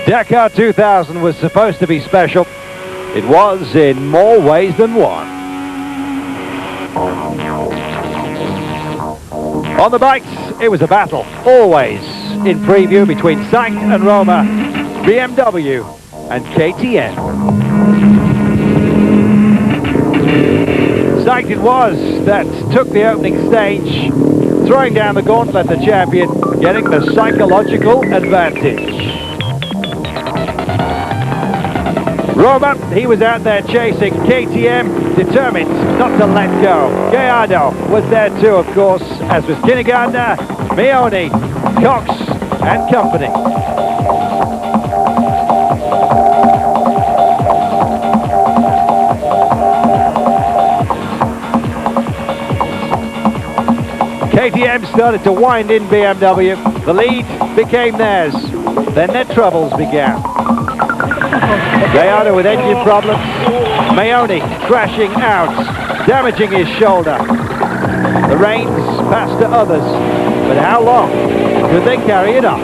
Dakar 2000 was supposed to be special. It was in more ways than one. On the bikes, it was a battle, always in preview between Sankt and Roma, BMW and KTM. Sankt it was that took the opening stage, throwing down the gauntlet, the champion, getting the psychological advantage. Roma, he was out there chasing. KTM, determined not to let go. Gallardo was there too, of course, as was Kinnegartner, Meoni, Cox and company. KTM started to wind in BMW. The lead became theirs. Then their troubles began. Gallardo with engine problems. Meoni crashing out, damaging his shoulder. The reins passed to others, but how long could they carry it on?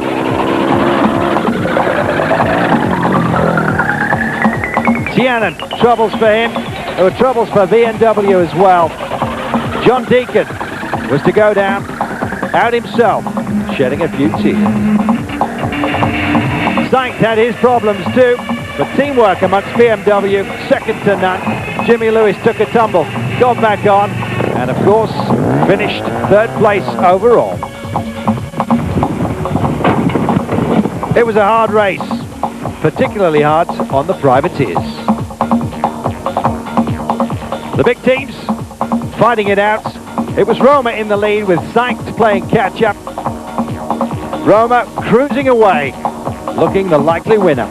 Tianen, troubles for him. There were troubles for BMW as well. John Deacon was to go down, out himself, shedding a few tears. Sankt had his problems too, but teamwork amongst BMW, second to none. Jimmy Lewis took a tumble, got back on, and of course, finished third place overall. It was a hard race, particularly hard on the privateers. The big teams fighting it out. It was Roma in the lead with Sankt playing catch-up. Roma cruising away, looking the likely winner.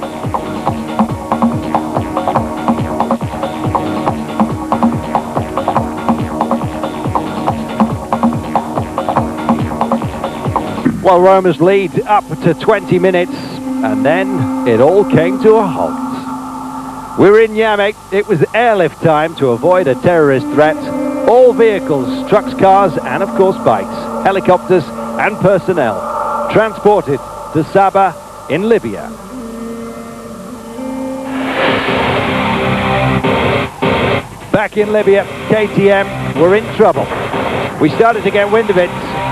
Well, Roma's lead up to 20 minutes, and then it all came to a halt. We were in Yamek. It was airlift time to avoid a terrorist threat. All vehicles, trucks, cars, and of course bikes, helicopters and personnel transported to Sabah in Libya. Back in Libya, KTM were in trouble. We started to get wind of it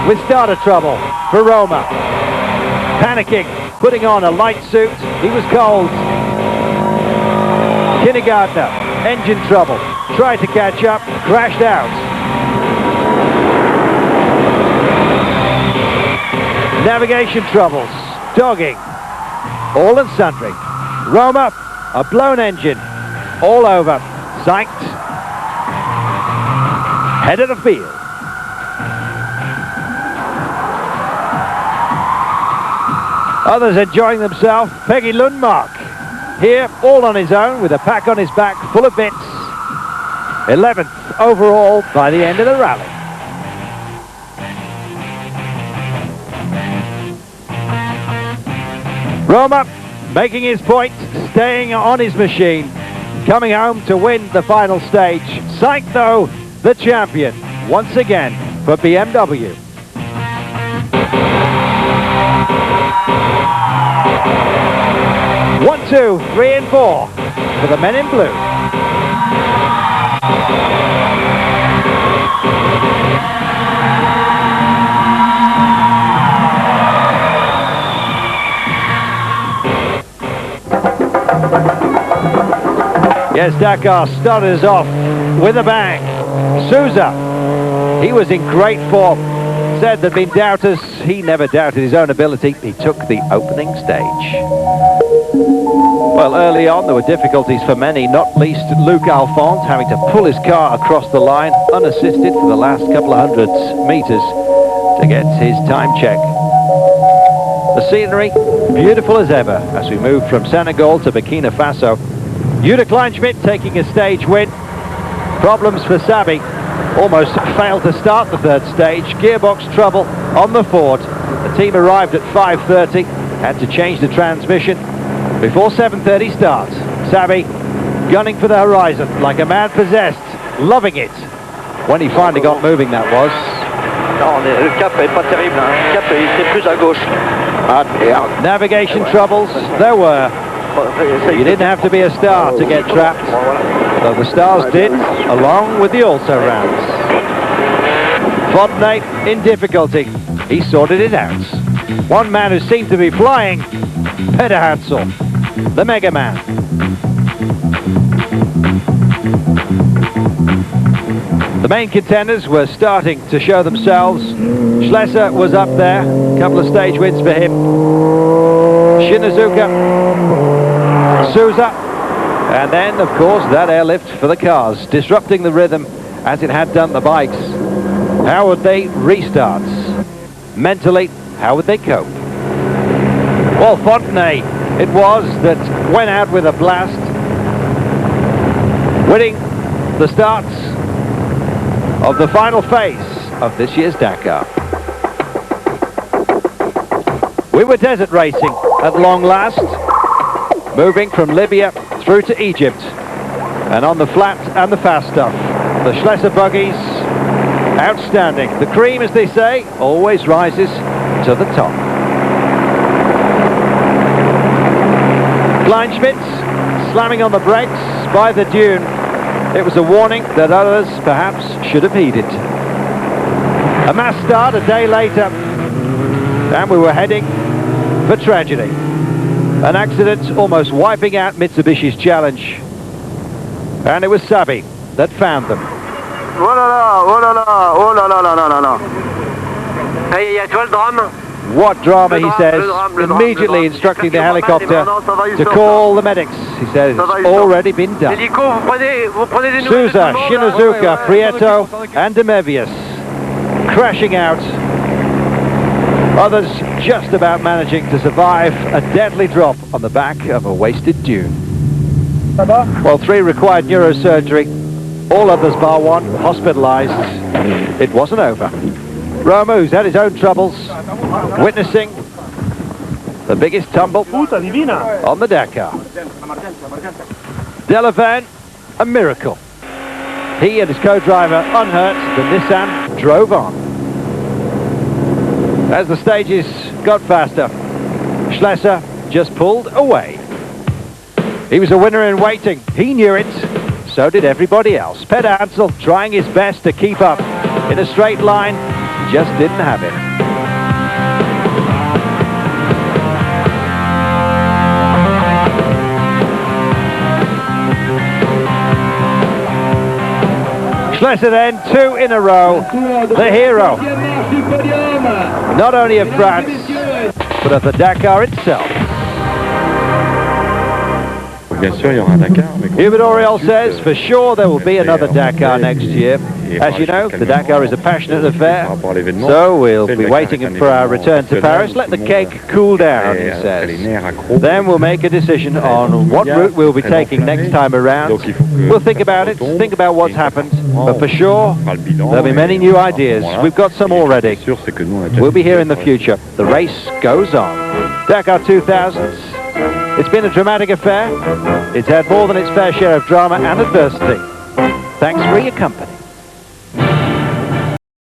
with starter trouble for Roma. Panicking, putting on a light suit. He was cold. Kinnegartner, engine trouble. Tried to catch up, crashed out. Navigation troubles, dogging, all and sundry. Roma, a blown engine, all over. Sankt, head of the field. Others enjoying themselves. Peggy Lundmark, here all on his own with a pack on his back full of bits. 11th overall by the end of the rally. Roma making his point, staying on his machine, coming home to win the final stage. Sankt, though, the champion, once again for BMW. One, two, three, and four for the men in blue. Yes, Dakar started us off with a bang. Souza, he was in great form. Said there'd been doubters. He never doubted his own ability. He took the opening stage. Well, early on there were difficulties for many, not least Luc Alphonse having to pull his car across the line unassisted for the last couple of hundred meters to get his time check. The scenery, beautiful as ever as we move from Senegal to Burkina Faso. Jutta Kleinschmidt taking a stage win. Problems for Sabi. Almost failed to start the third stage. Gearbox trouble on the Ford. The team arrived at 5:30. Had to change the transmission before 7:30 starts. Sabi gunning for the horizon like a man possessed. Loving it. When he finally got moving, that was. Non, le cap est pas terrible. Hein. Le cap était plus à gauche. Ah, navigation troubles, there were. You didn't have to be a star to get trapped, though the stars did, along with the also-rans. Fontenay in difficulty. He sorted it out. One man who seemed to be flying, Peter Hansel, the Mega Man. The main contenders were starting to show themselves. Schlesser was up there, a couple of stage wins for him. Shinazuka, Souza, and then, of course, that airlift for the cars, disrupting the rhythm as it had done the bikes. How would they restart? Mentally, how would they cope? Well, Fontenay, it was that went out with a blast, winning the starts of the final phase of this year's Dakar. We were desert racing at long last, moving from Libya through to Egypt, and on the flat and the fast stuff. The Schlesser buggies, outstanding. The cream, as they say, always rises to the top. Kleinschmidt slamming on the brakes by the dune. It was a warning that others perhaps should have heeded. A mass start a day later, and we were heading for tragedy. An accident almost wiping out Mitsubishi's challenge. And it was Sabi that found them. Oh là là, oh là là, oh là là là là là là. Hey, tu vois le drame? What drama, he says, immediately instructing the helicopter to call the medics. He says it's already been done. Souza, Shinazuka, Prieto and Demevius crashing out. Others just about managing to survive a deadly drop on the back of a wasted dune. Well, 3 required neurosurgery, all others bar one hospitalized. It wasn't over. Romu's had his own troubles, witnessing the biggest tumble on the Dakar. Delavan, a miracle. He and his co-driver unhurt, the Nissan drove on. As the stages got faster, Schlesser just pulled away. He was a winner in waiting. He knew it. So did everybody else. Peter Hansel trying his best to keep up in a straight line. Just didn't have it. Schlesser then, 2 in a row, the hero, not only of France, but of the Dakar itself. Hubert Auriol says for sure there will be another Dakar next year. As you know, the Dakar is a passionate affair, so we'll be waiting for our return to Paris. Let the cake cool down, he says. Then we'll make a decision on what route we'll be taking next time around. We'll think about it, think about what's happened, but for sure, there'll be many new ideas. We've got some already. We'll be here in the future. The race goes on. Dakar 2000s. It's been a dramatic affair. It's had more than its fair share of drama and adversity. Thanks for your company.